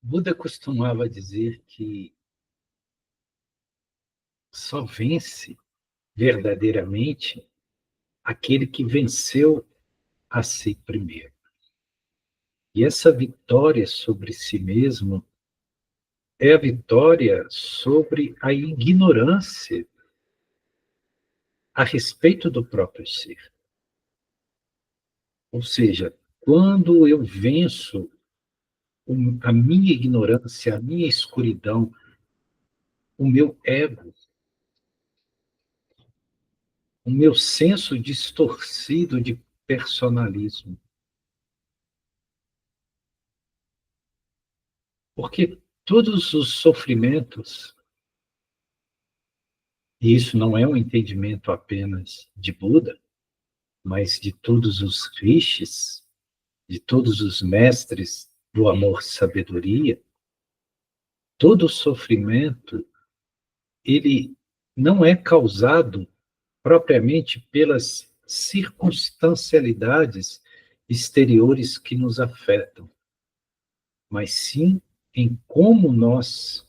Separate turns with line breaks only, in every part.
Buda costumava dizer que só vence verdadeiramente aquele que venceu a si primeiro. E essa vitória sobre si mesmo é a vitória sobre a ignorância a respeito do próprio ser. Ou seja, quando eu venço a minha ignorância, a minha escuridão, o meu ego, o meu senso distorcido de personalismo. Porque todos os sofrimentos, e isso não é um entendimento apenas de Buda, mas de todos os rishis, de todos os mestres do amor-sabedoria, todo sofrimento, ele não é causado propriamente pelas circunstancialidades exteriores que nos afetam, mas sim em como nós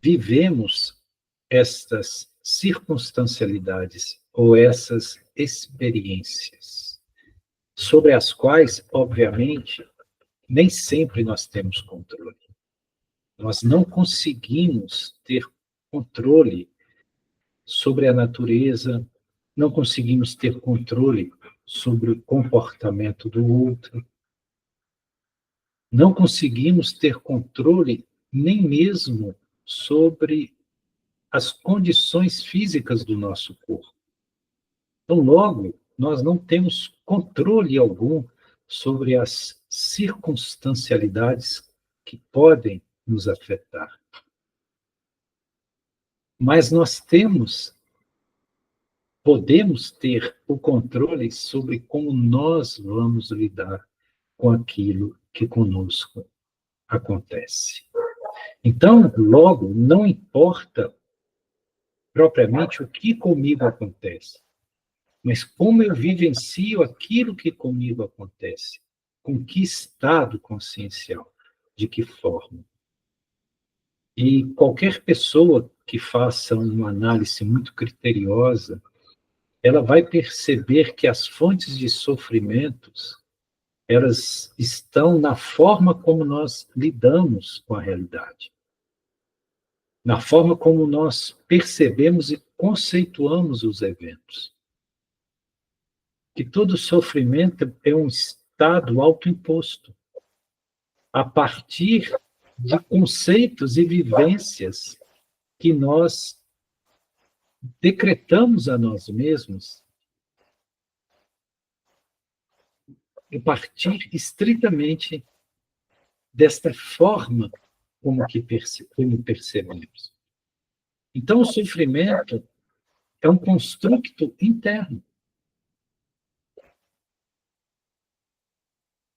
vivemos estas circunstancialidades ou essas experiências, sobre as quais, obviamente, nem sempre nós temos controle. Nós não conseguimos ter controle sobre a natureza, não conseguimos ter controle sobre o comportamento do outro, não conseguimos ter controle nem mesmo sobre as condições físicas do nosso corpo. Então, logo, nós não temos controle algum sobre as circunstancialidades que podem nos afetar. Mas nós podemos ter o controle sobre como nós vamos lidar com aquilo que conosco acontece. Então, logo, não importa propriamente o que comigo acontece, mas como eu vivencio aquilo que comigo acontece, com que estado consciencial, de que forma. E qualquer pessoa que faça uma análise muito criteriosa, ela vai perceber que as fontes de sofrimentos, elas estão na forma como nós lidamos com a realidade, na forma como nós percebemos e conceituamos os eventos. Que todo sofrimento é um estado autoimposto, a partir de conceitos e vivências que nós decretamos a nós mesmos, a partir estritamente desta forma como percebemos. Então, o sofrimento é um construto interno.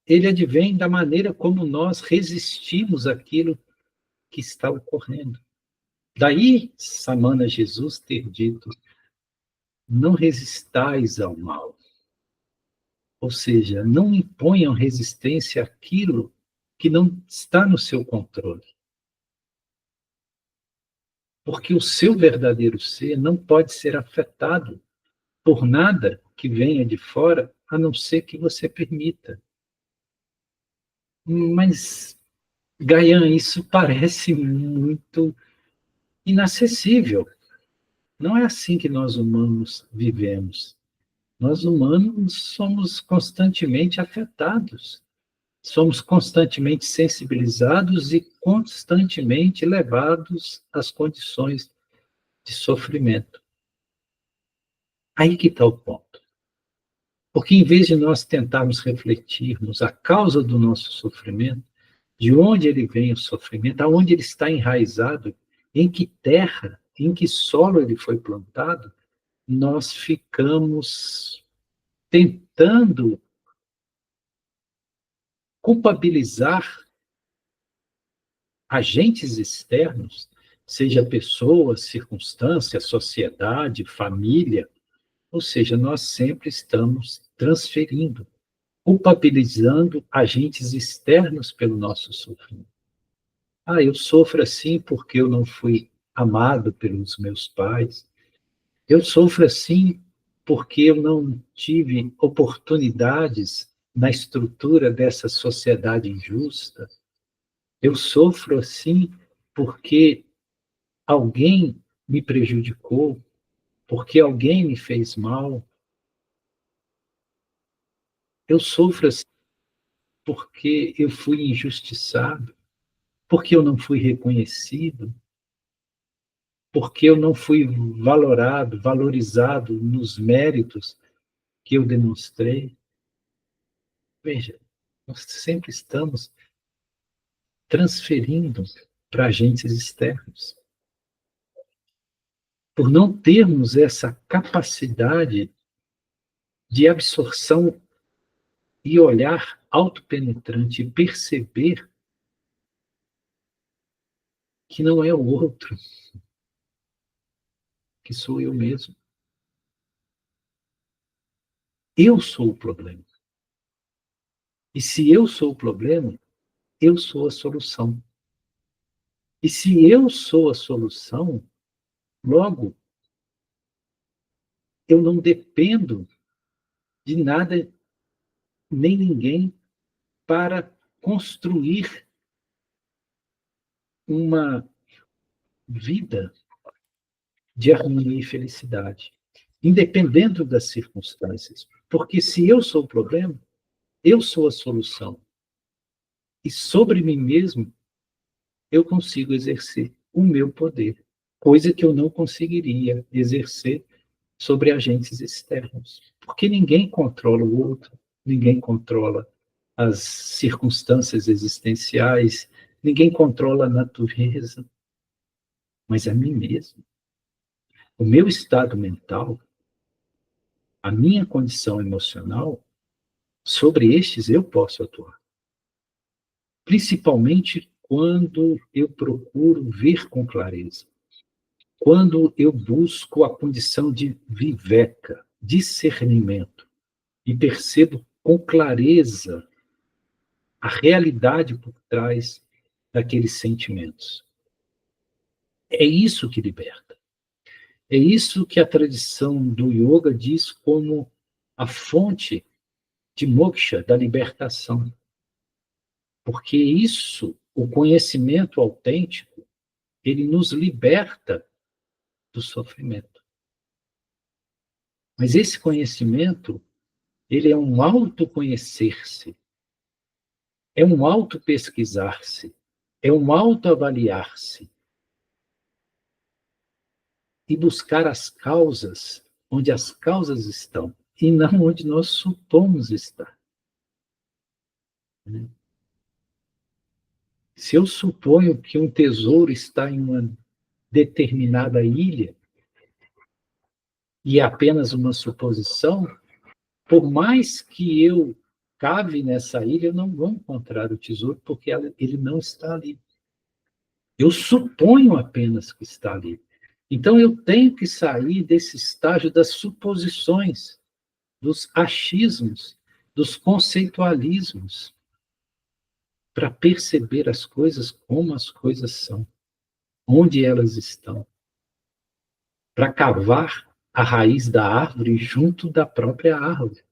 Ele advém da maneira como nós resistimos àquilo que está ocorrendo. Daí, Samana Jesus ter dito, não resistais ao mal. Ou seja, não imponham resistência àquilo que não está no seu controle. Porque o seu verdadeiro ser não pode ser afetado por nada que venha de fora, a não ser que você permita. Mas, Gaian, isso parece muito inacessível. Não é assim que nós humanos vivemos. Nós humanos somos constantemente afetados, somos constantemente sensibilizados e constantemente levados às condições de sofrimento. Aí que está o ponto. Porque em vez de nós tentarmos refletirmos a causa do nosso sofrimento, de onde ele vem o sofrimento, aonde ele está enraizado, em que terra, em que solo ele foi plantado, nós ficamos tentando culpabilizar agentes externos, seja pessoas, circunstâncias, sociedade, família, ou seja, nós sempre estamos transferindo, culpabilizando agentes externos pelo nosso sofrimento. Ah, eu sofro assim porque eu não fui amado pelos meus pais. Eu sofro assim porque eu não tive oportunidades na estrutura dessa sociedade injusta. Eu sofro assim porque alguém me prejudicou, porque alguém me fez mal. Eu sofro assim porque eu fui injustiçado, porque eu não fui reconhecido, porque eu não fui valorado, valorizado nos méritos que eu demonstrei. Veja, nós sempre estamos transferindo para agentes externos. Por não termos essa capacidade de absorção e olhar autopenetrante e perceber que não é o outro, que sou eu mesmo. Eu sou o problema. E se eu sou o problema, eu sou a solução. E se eu sou a solução, logo, eu não dependo de nada nem ninguém para construir uma vida de harmonia e felicidade, independente das circunstâncias. Porque se eu sou o problema, eu sou a solução. E sobre mim mesmo, eu consigo exercer o meu poder, coisa que eu não conseguiria exercer sobre agentes externos. Porque ninguém controla o outro, ninguém controla as circunstâncias existenciais, ninguém controla a natureza, mas a mim mesmo. O meu estado mental, a minha condição emocional, sobre estes eu posso atuar. Principalmente quando eu procuro ver com clareza. Quando eu busco a condição de viveca, discernimento, e percebo com clareza a realidade por trás daqueles sentimentos. É isso que liberta. É isso que a tradição do yoga diz como a fonte de moksha, da libertação. Porque isso, o conhecimento autêntico, ele nos liberta do sofrimento. Mas esse conhecimento, ele é um autoconhecer-se, é um autopesquisar-se, é um autoavaliar-se e buscar as causas onde as causas estão e não onde nós supomos estar. Se eu suponho que um tesouro está em uma determinada ilha e é apenas uma suposição, por mais que eu cave nessa ilha, eu não vou encontrar o tesouro porque ele não está ali. Eu suponho apenas que está ali. Então eu tenho que sair desse estágio das suposições, dos achismos, dos conceitualismos, para perceber as coisas como as coisas são, onde elas estão, para cavar a raiz da árvore junto da própria árvore.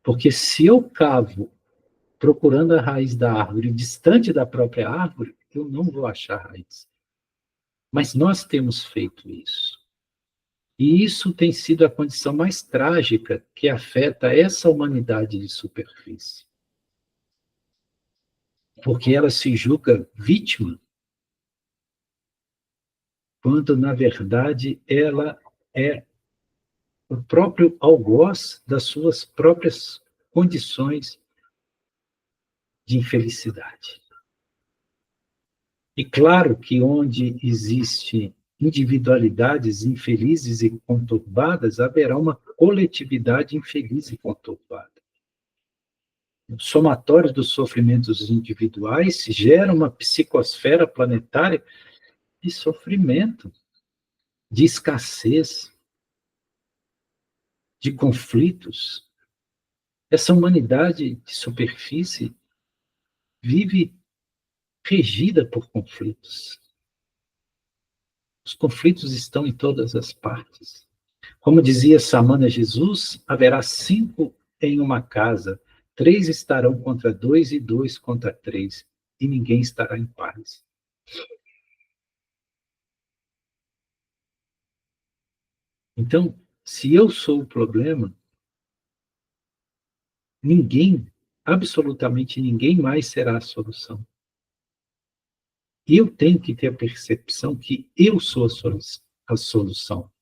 Porque se eu cavo procurando a raiz da árvore distante da própria árvore, eu não vou achar raiz. Mas nós temos feito isso. E isso tem sido a condição mais trágica que afeta essa humanidade de superfície. Porque ela se julga vítima, quando, na verdade, ela é o próprio algoz das suas próprias condições de infelicidade. E claro que onde existe individualidades infelizes e conturbadas, haverá uma coletividade infeliz e conturbada. O somatório dos sofrimentos individuais gera uma psicosfera planetária de sofrimento, de escassez, de conflitos. Essa humanidade de superfície vive regida por conflitos. Os conflitos estão em todas as partes. Como dizia Samana Jesus, haverá 5 em uma casa, 3 estarão contra 2 e 2 contra 3, e ninguém estará em paz. Então, se eu sou o problema, ninguém, absolutamente ninguém mais será a solução. Eu tenho que ter a percepção que eu sou a solução.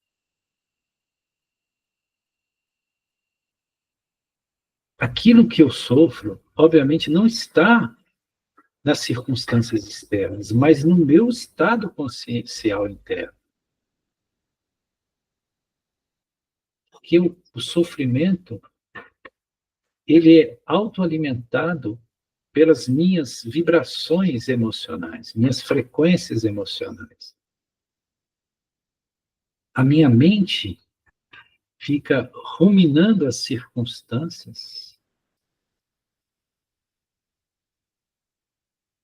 Aquilo que eu sofro, obviamente, não está nas circunstâncias externas, mas no meu estado consciencial interno. Porque o sofrimento, ele é autoalimentado pelas minhas vibrações emocionais, minhas frequências emocionais. A minha mente fica ruminando as circunstâncias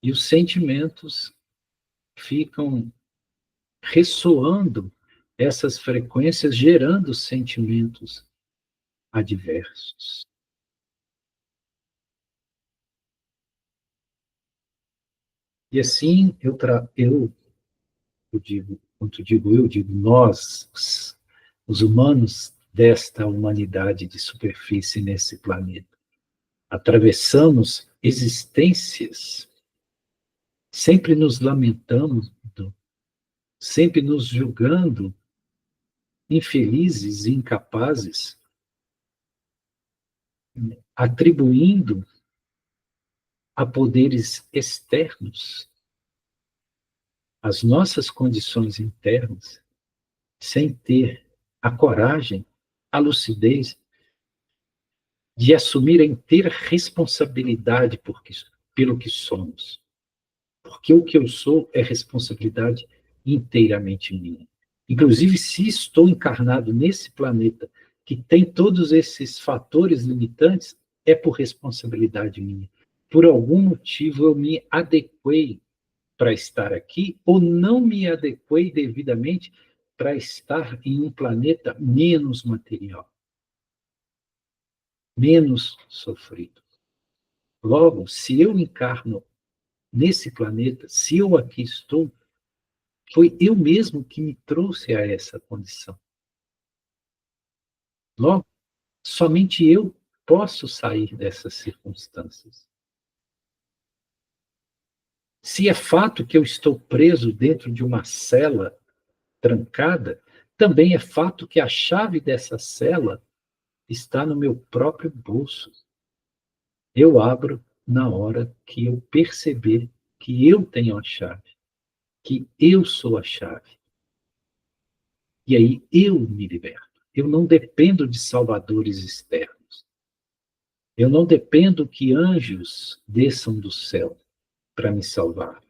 e os sentimentos ficam ressoando essas frequências, gerando sentimentos adversos. E assim eu digo nós, os humanos desta humanidade de superfície nesse planeta, atravessamos existências, sempre nos lamentando, sempre nos julgando infelizes e incapazes, atribuindo a poderes externos as nossas condições internas, sem ter a coragem, a lucidez de assumir a inteira responsabilidade pelo que somos. Porque o que eu sou é responsabilidade inteiramente minha. Inclusive, se estou encarnado nesse planeta que tem todos esses fatores limitantes, é por responsabilidade minha. Por algum motivo eu me adequei para estar aqui ou não me adequei devidamente para estar em um planeta menos material, menos sofrido. Logo, se eu encarno nesse planeta, se eu aqui estou, foi eu mesmo que me trouxe a essa condição. Logo, somente eu posso sair dessas circunstâncias. Se é fato que eu estou preso dentro de uma cela trancada, também é fato que a chave dessa cela está no meu próprio bolso. Eu abro na hora que eu perceber que eu tenho a chave, que eu sou a chave. E aí eu me liberto. Eu não dependo de salvadores externos. Eu não dependo que anjos desçam do céu para me salvar.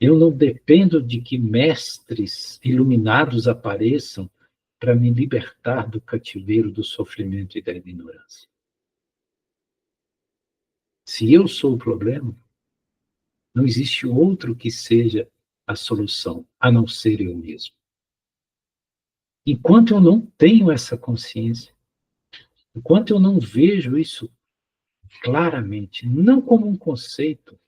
Eu não dependo de que mestres iluminados apareçam para me libertar do cativeiro do sofrimento e da ignorância. Se eu sou o problema, não existe outro que seja a solução, a não ser eu mesmo. Enquanto eu não tenho essa consciência, enquanto eu não vejo isso claramente, não como um conceito,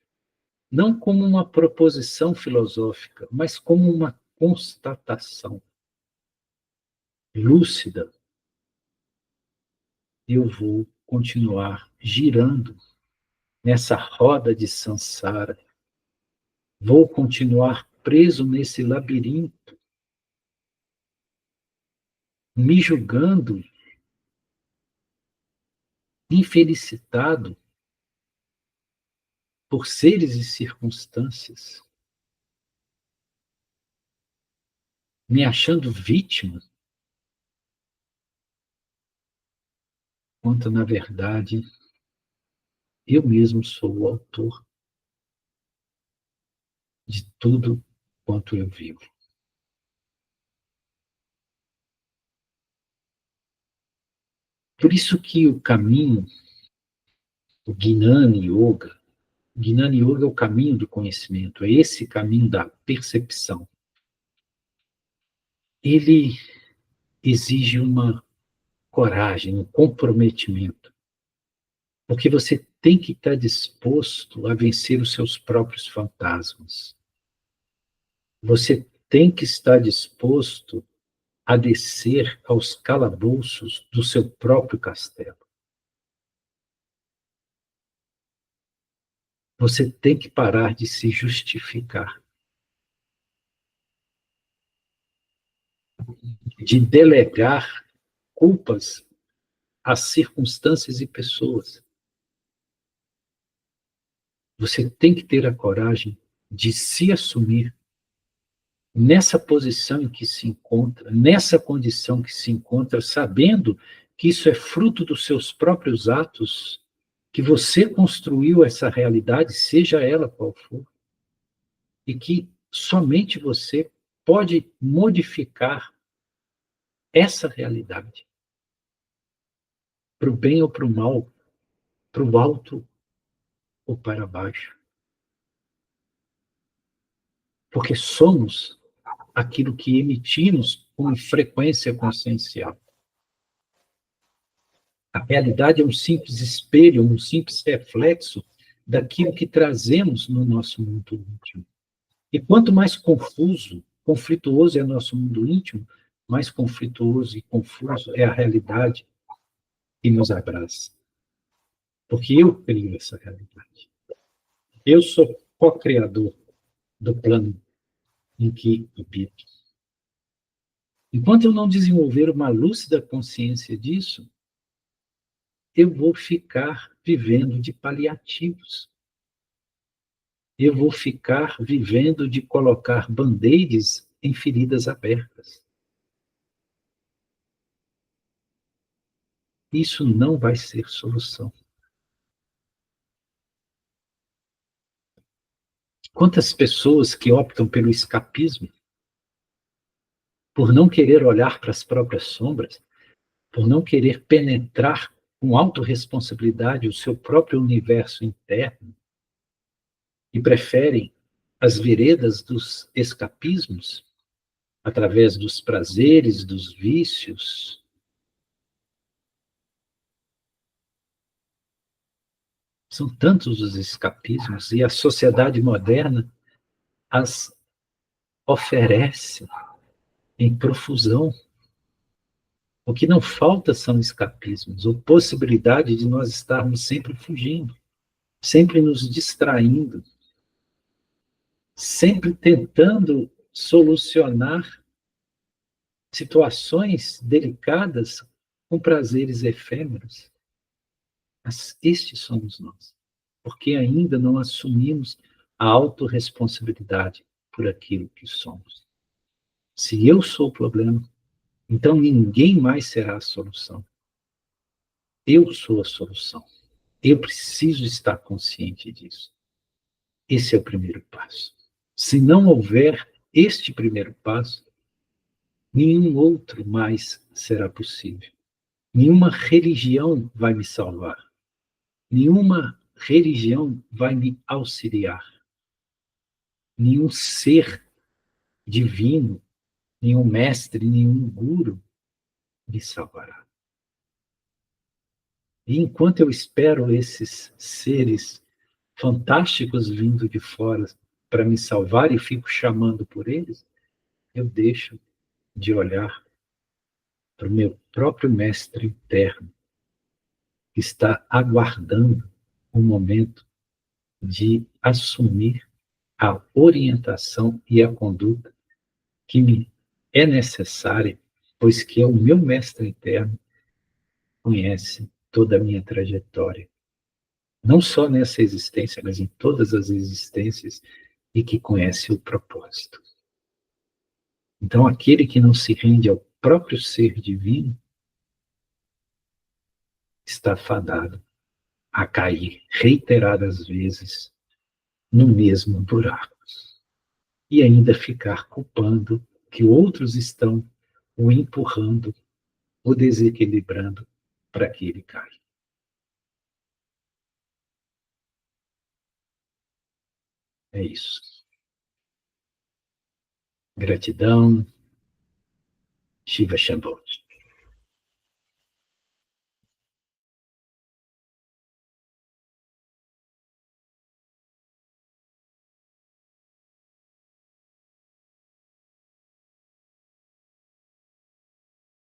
não como uma proposição filosófica, mas como uma constatação. lúcida, eu vou continuar girando nessa roda de samsara. Vou continuar preso nesse labirinto, me julgando infelicitado por seres e circunstâncias, me achando vítima, quando, na verdade, eu mesmo sou o autor de tudo quanto eu vivo. Por isso que o caminho, o Gnana Yoga é o caminho do conhecimento, é esse caminho da percepção. Ele exige uma coragem, um comprometimento, porque você tem que estar disposto a vencer os seus próprios fantasmas. Você tem que estar disposto a descer aos calabouços do seu próprio castelo. Você tem que parar de se justificar, de delegar culpas às circunstâncias e pessoas. Você tem que ter a coragem de se assumir nessa posição em que se encontra, nessa condição que se encontra, sabendo que isso é fruto dos seus próprios atos, que você construiu essa realidade, seja ela qual for, e que somente você pode modificar essa realidade, para o bem ou para o mal, para o alto ou para baixo. Porque somos aquilo que emitimos com frequência consciencial. A realidade é um simples espelho, um simples reflexo daquilo que trazemos no nosso mundo íntimo. E quanto mais confuso, conflituoso é nosso mundo íntimo, mais conflituoso e confuso é a realidade que nos abraça. Porque eu crio essa realidade. Eu sou co-criador do plano em que habito. Enquanto eu não desenvolver uma lúcida consciência disso, eu vou ficar vivendo de paliativos. Eu vou ficar vivendo de colocar band-aids em feridas abertas. Isso não vai ser solução. Quantas pessoas que optam pelo escapismo, por não querer olhar para as próprias sombras, por não querer penetrar com autorresponsabilidade o seu próprio universo interno, e preferem as veredas dos escapismos, através dos prazeres, dos vícios. São tantos os escapismos, e a sociedade moderna as oferece em profusão. O que não falta são escapismos, ou possibilidade de nós estarmos sempre fugindo, sempre nos distraindo, sempre tentando solucionar situações delicadas com prazeres efêmeros. Mas estes somos nós, porque ainda não assumimos a autorresponsabilidade por aquilo que somos. Se eu sou o problema, então ninguém mais será a solução. Eu sou a solução. Eu preciso estar consciente disso. Esse é o primeiro passo. Se não houver este primeiro passo, nenhum outro mais será possível. Nenhuma religião vai me salvar. Nenhuma religião vai me auxiliar. Nenhum ser divino, nenhum mestre, nenhum guru me salvará. E enquanto eu espero esses seres fantásticos vindo de fora para me salvar e fico chamando por eles, eu deixo de olhar para o meu próprio mestre interno, que está aguardando o momento de assumir a orientação e a conduta que me é necessária, pois que é o meu mestre interno conhece toda a minha trajetória, não só nessa existência, mas em todas as existências, e que conhece o propósito. Então, aquele que não se rende ao próprio ser divino está fadado a cair reiteradas vezes no mesmo buraco e ainda ficar culpando que outros estão o empurrando, o desequilibrando para que ele caia. É isso. Gratidão, Shiva Shambho.